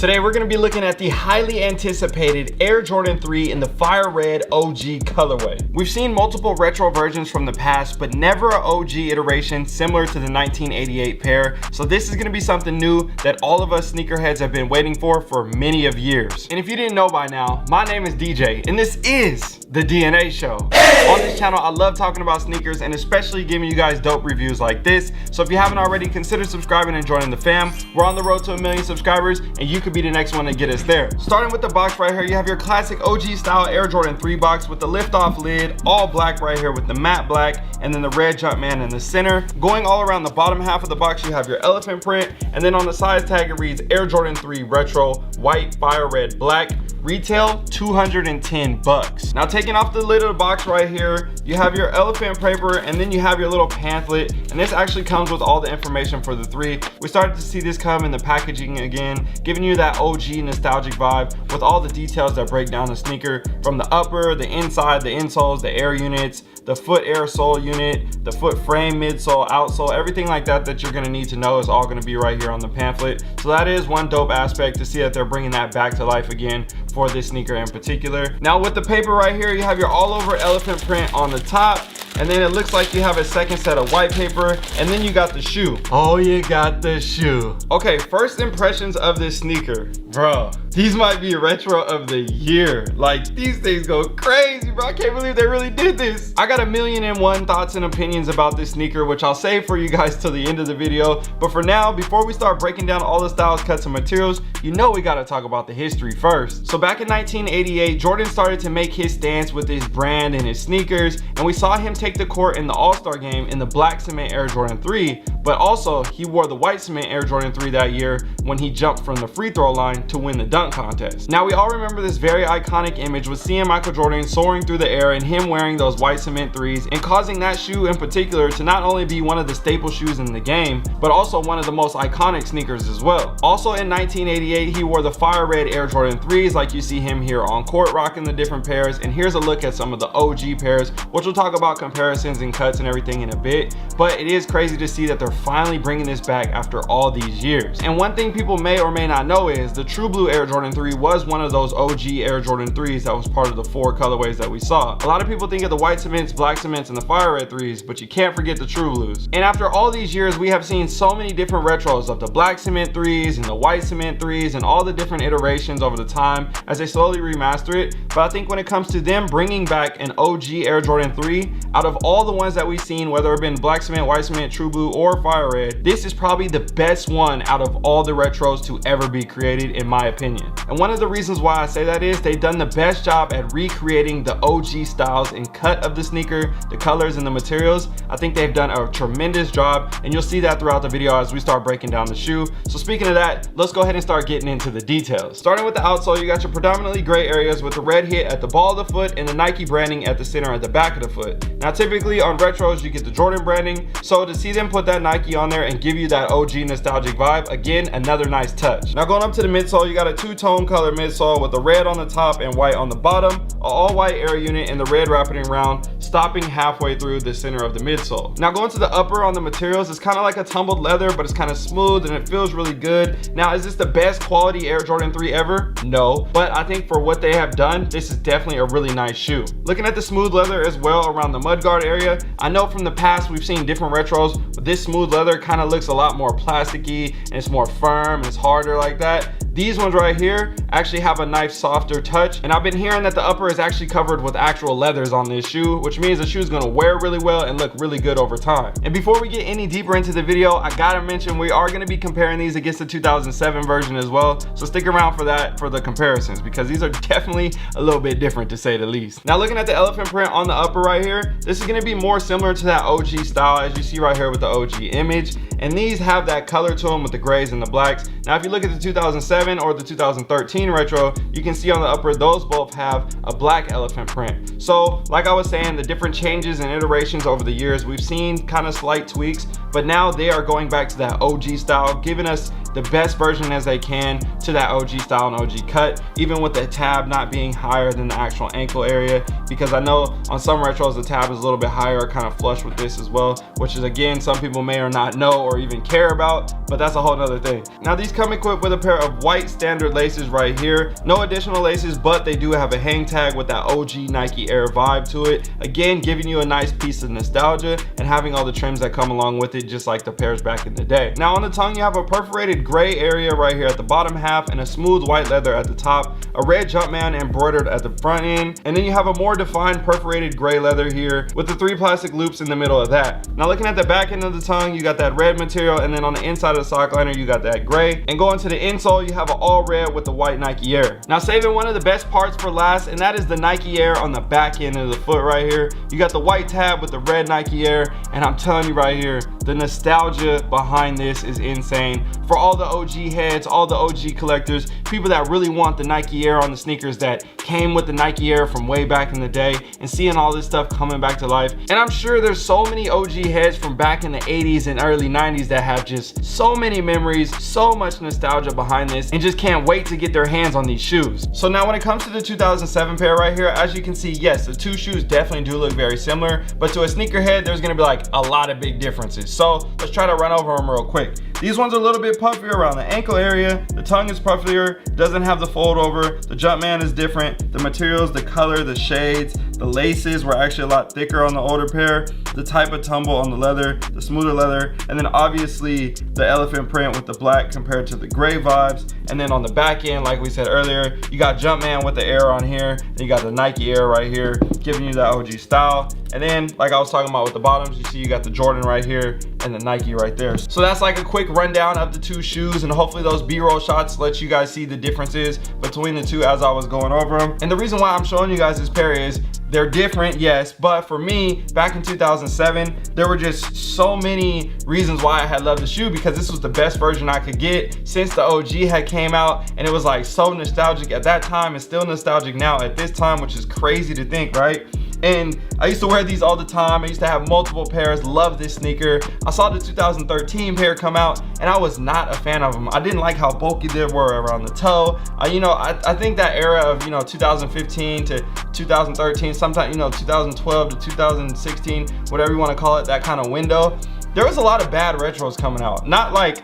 Today we're going to be looking at the highly anticipated Air Jordan 3 in the fire red OG colorway. We've seen multiple retro versions from the past, but never an OG iteration similar to the 1988 pair. So this is going to be something new that all of us sneakerheads have been waiting for many of years. And if you didn't know by now, my name is DJ and this is the DNA Show. On this channel, I love talking about sneakers and especially giving you guys dope reviews like this. So if you haven't already, consider subscribing and joining the fam. We're on the road to 1 million subscribers and you could be the next one to get us there. Starting with the box right here, you have your classic OG style Air Jordan 3 box with the lift off lid, all black right here with the matte black and then the red Jumpman in the center. Going all around the bottom half of the box, you have your elephant print, and then on the size tag it reads Air Jordan 3 Retro, white, fire red, black. Retail $210. Now taking off the lid of the box right here, you have your elephant paper and then you have your little pamphlet, and this actually comes with all the information for the 3. We started to see this come in the packaging again, giving you that OG nostalgic vibe with all the details that break down the sneaker, from the upper, the inside, the insoles, the air units, the foot air sole unit, the foot frame, midsole, outsole, everything like that that you're gonna need to know is all gonna be right here on the pamphlet. So that is one dope aspect to see that they're bringing that back to life again for this sneaker in particular. Now with the paper right here, you have your all over elephant print on the top, and then it looks like you have a second set of white paper, and then you got the shoe. Oh, you got the shoe. Okay, first impressions of this sneaker. Bro, these might be retro of the year. Like, these things go crazy, bro. I can't believe they really did this. I got 1,000,001 thoughts and opinions about this sneaker, which I'll save for you guys till the end of the video. But for now, before we start breaking down all the styles, cuts, and materials, you know we gotta talk about the history first. So back in 1988, Jordan started to make his stance with his brand and his sneakers, and we saw him take the court in the All-Star game in the black cement Air Jordan 3, but also he wore the white cement Air Jordan 3 that year when he jumped from the free throw line to win the dunk contest. Now we all remember this very iconic image with seeing Michael Jordan soaring through the air and him wearing those white cement 3s, and causing that shoe in particular to not only be one of the staple shoes in the game, but also one of the most iconic sneakers as well. Also in 1988, he wore the fire red Air Jordan 3s like you see him here on court rocking the different pairs, and here's a look at some of the OG pairs, which we'll talk about comparisons and cuts and everything in a bit. But it is crazy to see that they're finally bringing this back after all these years. And one thing people may or may not know is the True Blue Air Jordan 3 was one of those OG Air Jordan 3s that was part of the 4 colorways that we saw. A lot of people think of the white cements, black cements, and the fire red 3s, but you can't forget the True Blues. And after all these years, we have seen so many different retros of the black cement 3s and the white cement 3s and all the different iterations over the time as they slowly remaster it. But I think when it comes to them bringing back an OG Air Jordan 3, out of all the ones that we've seen, whether it been black cement, white cement, True Blue, or fire red, this is probably the best one out of all the retros to ever be created, in my opinion. And one of the reasons why I say that is they've done the best job at recreating the OG styles and cut of the sneaker, the colors and the materials. I think they've done a tremendous job, and you'll see that throughout the video as we start breaking down the shoe. So speaking of that, let's go ahead and start getting into the details. Starting with the outsole, you got your predominantly gray areas with the red hit at the ball of the foot and the Nike branding at the center at the back of the foot. Now typically on retros you get the Jordan branding, so to see them put that Nike on there and give you that OG nostalgic vibe, again, another nice touch. Now going up to the midsole, you got a 2-tone color midsole with the red on the top and white on the bottom, an all white air unit and the red wrapping around, stopping halfway through the center of the midsole. Now going to the upper on the materials, it's kind of like a tumbled leather, but it's kind of smooth and it feels really good. Now is this the best quality Air Jordan 3 ever? No, but I think for what they have done, this is definitely a really nice shoe. Looking at the smooth leather as well around the mudguard area, I know from the past we've seen different retros, but this smooth leather kind of looks a lot more plasticky and it's more firm and it's harder like that. These ones right here actually have a nice softer touch, and I've been hearing that the upper is actually covered with actual leathers on this shoe, which means the shoe is going to wear really well and look really good over time. And before we get any deeper into the video, I gotta mention we are going to be comparing these against the 2007 version as well, so stick around for that, for the comparisons, because these are definitely a little bit different to say the least. Now looking at the elephant print on the upper right here, this is going to be more similar to that OG style as you see right here with the OG image, and these have that color to them with the grays and the blacks. Now if you look at the 2007 or the 2013 retro, you can see on the upper those both have a black elephant print. So like I was saying, the different changes and iterations over the years, we've seen kind of slight tweaks, but now they are going back to that OG style, giving us the best version as they can to that OG style and OG cut, even with the tab not being higher than the actual ankle area, because I know on some retros the tab is a little bit higher, kind of flush with this as well, which is again some people may or not know or even care about, but that's a whole nother thing. Now these come equipped with a pair of white standard laces right here, no additional laces, but they do have a hang tag with that OG Nike Air vibe to it, again giving you a nice piece of nostalgia and having all the trims that come along with it, just like the pairs back in the day. Now on the tongue you have a perforated gray area right here at the bottom half and a smooth white leather at the top, a red Jumpman embroidered at the front end, and then you have a more defined perforated gray leather here with the 3 plastic loops in the middle of that. Now looking at the back end of the tongue, you got that red material, and then on the inside of the sock liner you got that gray, and going to the insole you have an all red with the white Nike Air. Now saving one of the best parts for last, and that is the Nike Air on the back end of the foot right here. You got the white tab with the red Nike Air, and I'm telling you right here, the nostalgia behind this is insane. For all the OG heads, all the OG collectors, people that really want the Nike Air on the sneakers that came with the Nike Air from way back in the day, and seeing all this stuff coming back to life. And I'm sure there's so many OG heads from back in the 80s and early 90s that have just so many memories, so much nostalgia behind this, and just can't wait to get their hands on these shoes. So now when it comes to the 2007 pair right here, as you can see, yes, the two shoes definitely do look very similar, but to a sneakerhead there's gonna be like a lot of big differences. So let's try to run over them real quick. These ones are a little bit puffier around the ankle area, the tongue is puffier, doesn't have the fold over, the Jumpman is different, the materials, the color, the shades, the laces were actually a lot thicker on the older pair, the type of tumble on the leather, the smoother leather, and then obviously the elephant print with the black compared to the gray vibes. And then on the back end, like we said earlier, you got Jumpman with the Air on here, and you got the Nike Air right here, giving you that OG style. And then, like I was talking about with the bottoms, you see you got the Jordan right here and the Nike right there. So that's like a quick rundown of the two shoes, and hopefully those B-roll shots let you guys see the differences between the two as I was going over them. And the reason why I'm showing you guys this pair is they're different, yes, but for me, back in 2007, there were just so many reasons why I had loved the shoe, because this was the best version I could get since the OG had came out, and it was like so nostalgic at that time and still nostalgic now at this time, which is crazy to think, right? And I used to wear these all the time. I used to have multiple pairs, love this sneaker. I saw the 2013 pair come out and I was not a fan of them. I didn't like how bulky they were around the toe. I think that era of 2015 to 2013, sometimes 2012 to 2016, whatever you want to call it, that kind of window, there was a lot of bad retros coming out. Not like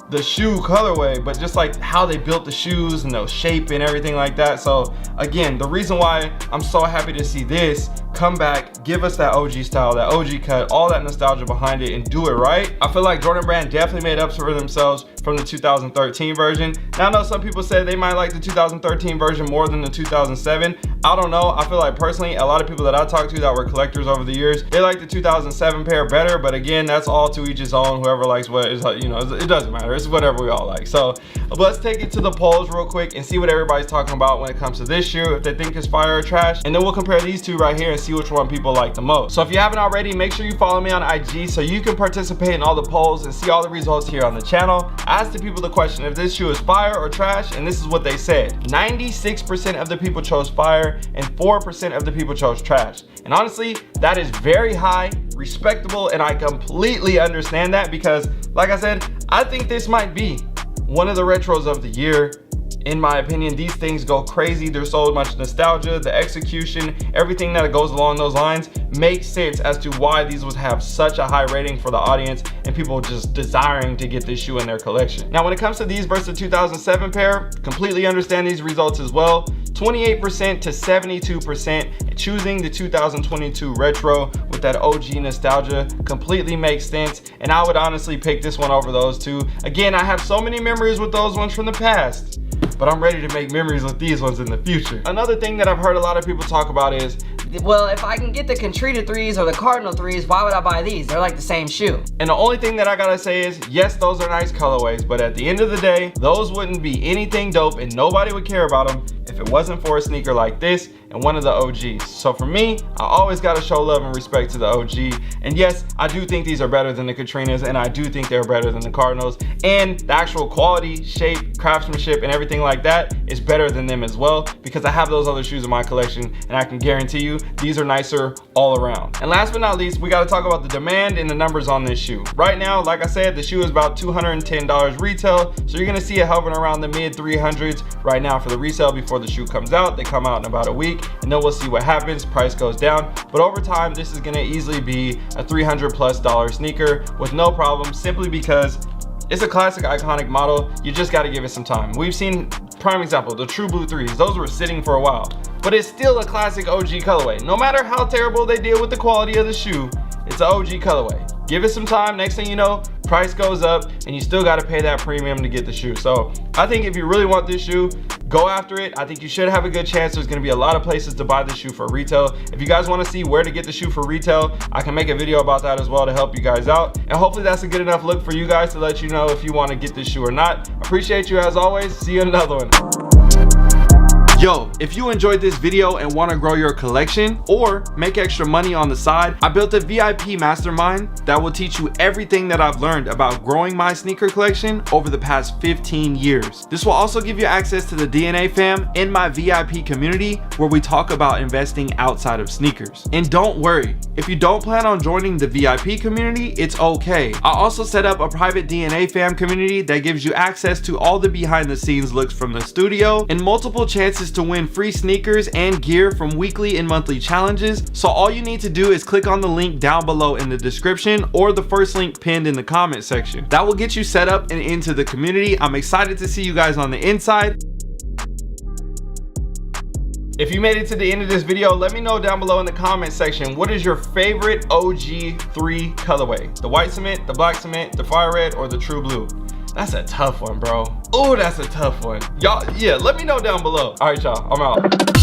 the shoe colorway, but just like how they built the shoes and the shape and everything like that. So again, the reason why I'm so happy to see this come back, give us that OG style, that OG cut, all that nostalgia behind it, and do it right. I feel like Jordan Brand definitely made up for themselves from the 2013 version. Now I know some people say they might like the 2013 version more than the 2007. I don't know. I feel like personally, a lot of people that I talked to that were collectors over the years, they like the 2007 pair better, but again, that's all to each his own. Whoever likes what is, it doesn't matter. It's whatever we all like. So let's take it to the polls real quick and see what everybody's talking about when it comes to this shoe, if they think it's fire or trash, and then we'll compare these two right here and see which one people like the most. So if you haven't already, make sure you follow me on IG so you can participate in all the polls and see all the results here on the channel. I asked the people the question if this shoe is fire or trash, and this is what they said. 96% of the people chose fire and 4% of the people chose trash. And honestly, that is very high, respectable, and I completely understand that, because like I said, I think this might be one of the retros of the year. In my opinion, these things go crazy. There's so much nostalgia, the execution, everything that goes along those lines makes sense as to why these would have such a high rating for the audience and people just desiring to get this shoe in their collection. Now, when it comes to these versus the 2007 pair, completely understand these results as well. 28% to 72% choosing the 2022 retro with that OG nostalgia completely makes sense, and I would honestly pick this one over those two. Again, I have so many memories with those ones from the past, but I'm ready to make memories with these ones in the future. Another thing that I've heard a lot of people talk about is, well, if I can get the Contrita 3s or the Cardinal 3s, why would I buy these? They're like the same shoe. And the only thing that I gotta say is, yes, those are nice colorways, but at the end of the day, those wouldn't be anything dope and nobody would care about them if it wasn't for a sneaker like this and one of the OGs. So for me, I always gotta show love and respect to the OG. And yes, I do think these are better than the Katrinas, and I do think they're better than the Cardinals. And the actual quality, shape, craftsmanship, and everything like that is better than them as well, because I have those other shoes in my collection, and I can guarantee you these are nicer all around. And last but not least, we got to talk about the demand and the numbers on this shoe. Right now, like I said, the shoe is about $210 retail, so you're gonna see it hovering around the mid 300s right now for the resale before the shoe comes out. They come out in about a week, and then we'll see what happens. Price goes down, but over time this is gonna easily be a $300+ sneaker with no problem, simply because it's a classic iconic model. You just got to give it some time. We've seen, prime example, the True Blue 3s. Those were sitting for a while, but it's still a classic OG colorway. No matter how terrible they did with the quality of the shoe, it's an OG colorway. Give it some time, next thing you know, price goes up and you still gotta pay that premium to get the shoe. So I think if you really want this shoe, go after it. I think you should have a good chance. There's gonna be a lot of places to buy this shoe for retail. If you guys wanna see where to get the shoe for retail, I can make a video about that as well to help you guys out. And hopefully that's a good enough look for you guys to let you know if you wanna get this shoe or not. Appreciate you as always. See you in another one. Yo, if you enjoyed this video and want to grow your collection or make extra money on the side, I built a VIP mastermind that will teach you everything that I've learned about growing my sneaker collection over the past 15 years. This will also give you access to the DNA fam in my VIP community where we talk about investing outside of sneakers. And don't worry, if you don't plan on joining the VIP community, it's okay. I also set up a private DNA fam community that gives you access to all the behind the scenes looks from the studio and multiple chances to win free sneakers and gear from weekly and monthly challenges. So all you need to do is click on the link down below in the description or the first link pinned in the comment section. That will get you set up and into the community. I'm excited to see you guys on the inside. If you made it to the end of this video, let me know down below in the comment section, what is your favorite OG 3 colorway? The white cement, the black cement, the fire red, or the true blue? That's a tough one, bro. Oh, that's a tough one. Y'all, yeah, let me know down below. All right, y'all, I'm out.